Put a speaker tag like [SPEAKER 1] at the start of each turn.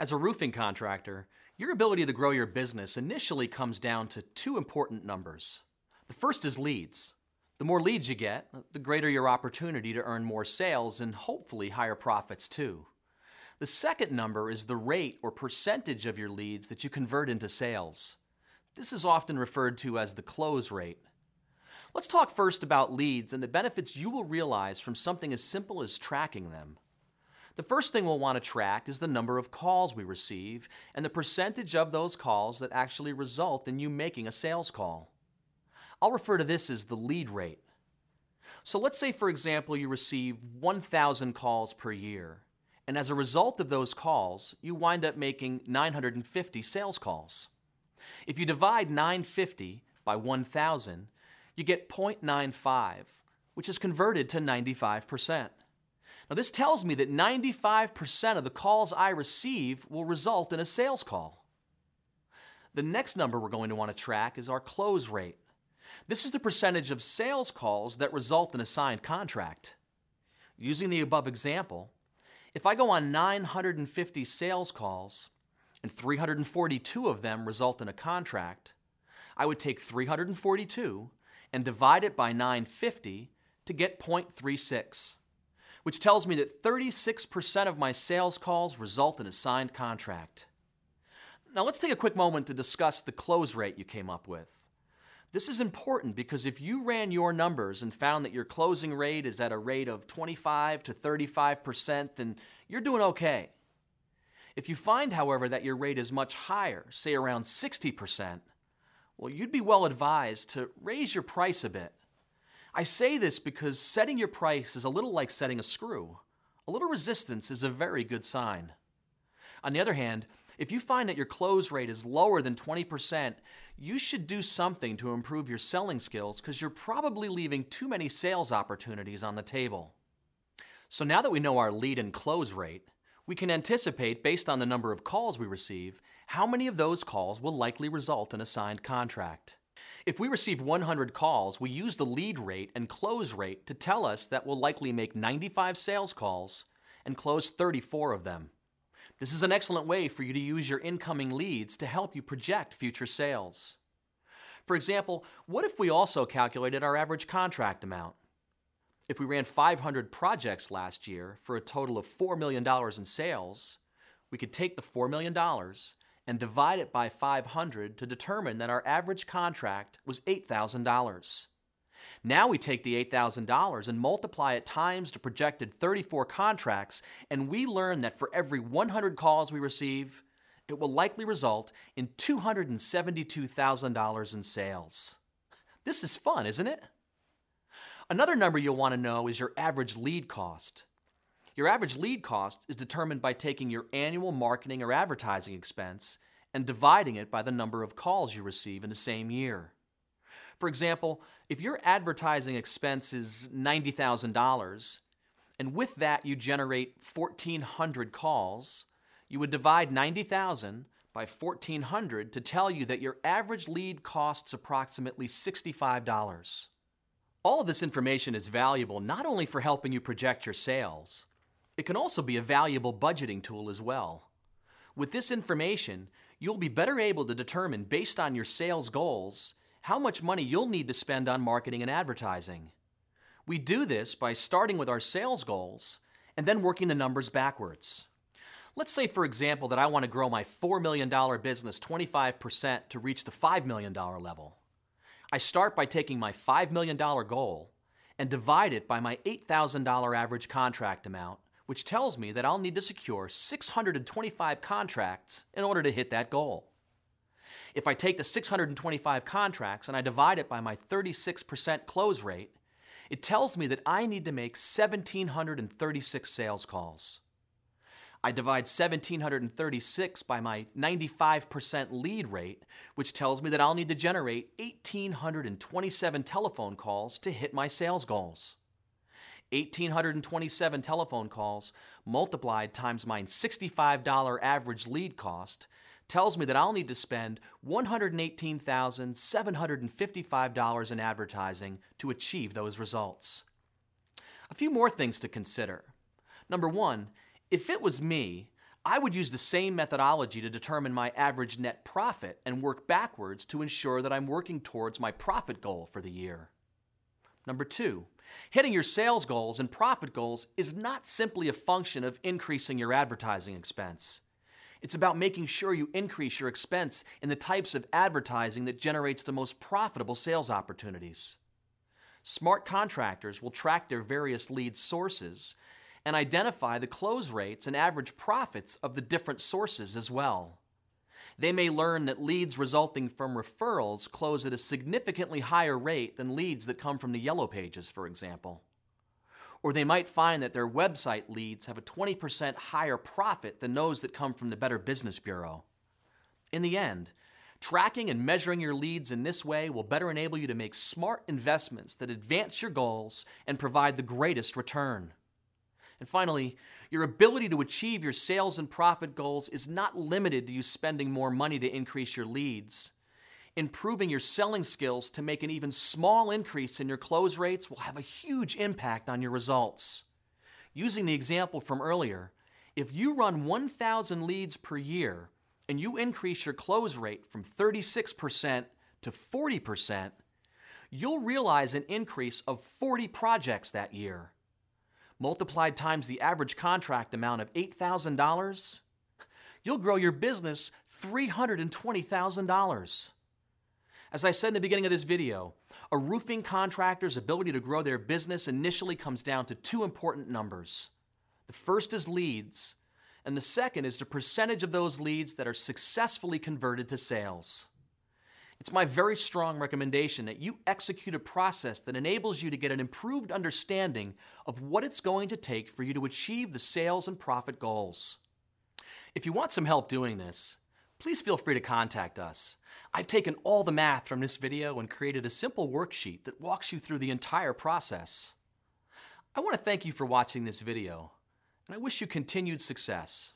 [SPEAKER 1] As a roofing contractor, your ability to grow your business initially comes down to two important numbers. The first is leads. The more leads you get, the greater your opportunity to earn more sales and hopefully higher profits too. The second number is the rate or percentage of your leads that you convert into sales. This is often referred to as the close rate. Let's talk first about leads and the benefits you will realize from something as simple as tracking them. The first thing we'll want to track is the number of calls we receive and the percentage of those calls that actually result in you making a sales call. I'll refer to this as the lead rate. So let's say, for example, you receive 1,000 calls per year, and as a result of those calls, you wind up making 950 sales calls. If you divide 950 by 1,000, you get 0.95, which is converted to 95%. Now this tells me that 95% of the calls I receive will result in a sales call. The next number we're going to want to track is our close rate. This is the percentage of sales calls that result in a signed contract. Using the above example, if I go on 950 sales calls and 342 of them result in a contract, I would take 342 and divide it by 950 to get 0.36, which tells me that 36% of my sales calls result in a signed contract. Now let's take a quick moment to discuss the close rate you came up with. This is important because if you ran your numbers and found that your closing rate is at a rate of 25 to 35%, then you're doing okay. If you find, however, that your rate is much higher, say around 60%, well, you'd be well advised to raise your price a bit. I say this because setting your price is a little like setting a screw. A little resistance is a very good sign. On the other hand, if you find that your close rate is lower than 20%, you should do something to improve your selling skills because you're probably leaving too many sales opportunities on the table. So now that we know our lead and close rate, we can anticipate, based on the number of calls we receive, how many of those calls will likely result in a signed contract. If we receive 100 calls, we use the lead rate and close rate to tell us that we'll likely make 95 sales calls and close 34 of them. This is an excellent way for you to use your incoming leads to help you project future sales. For example, what if we also calculated our average contract amount? If we ran 500 projects last year for a total of $4 million in sales, we could take the $4 million and divide it by 500 to determine that our average contract was $8,000. Now we take the $8,000 and multiply it times the projected 34 contracts, and we learn that for every 100 calls we receive, it will likely result in $272,000 in sales. This is fun, isn't it? Another number you'll want to know is your average lead cost. Your average lead cost is determined by taking your annual marketing or advertising expense and dividing it by the number of calls you receive in the same year. For example, if your advertising expense is $90,000, and with that you generate 1,400 calls, you would divide 90,000 by 1,400 to tell you that your average lead costs approximately $65. All of this information is valuable not only for helping you project your sales, it can also be a valuable budgeting tool as well. With this information, you'll be better able to determine, based on your sales goals, how much money you'll need to spend on marketing and advertising. We do this by starting with our sales goals and then working the numbers backwards. Let's say, for example, that I want to grow my $4 million business 25% to reach the $5 million level. I start by taking my $5 million goal and divide it by my $8,000 average contract amount, which tells me that I'll need to secure 625 contracts in order to hit that goal. If I take the 625 contracts and I divide it by my 36% close rate, it tells me that I need to make 1,736 sales calls. I divide 1,736 by my 95% lead rate, which tells me that I'll need to generate 1,827 telephone calls to hit my sales goals. 1,827 telephone calls multiplied times my $65 average lead cost tells me that I'll need to spend $118,755 in advertising to achieve those results. A few more things to consider. Number one, if it was me, I would use the same methodology to determine my average net profit and work backwards to ensure that I'm working towards my profit goal for the year. Number 2, hitting your sales goals and profit goals is not simply a function of increasing your advertising expense. It's about making sure you increase your expense in the types of advertising that generates the most profitable sales opportunities. Smart contractors will track their various lead sources and identify the close rates and average profits of the different sources as well. They may learn that leads resulting from referrals close at a significantly higher rate than leads that come from the yellow pages, for example. Or they might find that their website leads have a 20% higher profit than those that come from the Better Business Bureau. In the end, tracking and measuring your leads in this way will better enable you to make smart investments that advance your goals and provide the greatest return. And finally, your ability to achieve your sales and profit goals is not limited to you spending more money to increase your leads. Improving your selling skills to make an even small increase in your close rates will have a huge impact on your results. Using the example from earlier, if you run 1,000 leads per year and you increase your close rate from 36% to 40%, you'll realize an increase of 40 projects that year. Multiplied times the average contract amount of $8,000, you'll grow your business $320,000. As I said in the beginning of this video, a roofing contractor's ability to grow their business initially comes down to 2 important numbers. The first is leads, and the second is the percentage of those leads that are successfully converted to sales. It's my very strong recommendation that you execute a process that enables you to get an improved understanding of what it's going to take for you to achieve the sales and profit goals. If you want some help doing this, please feel free to contact us. I've taken all the math from this video and created a simple worksheet that walks you through the entire process. I want to thank you for watching this video, and I wish you continued success.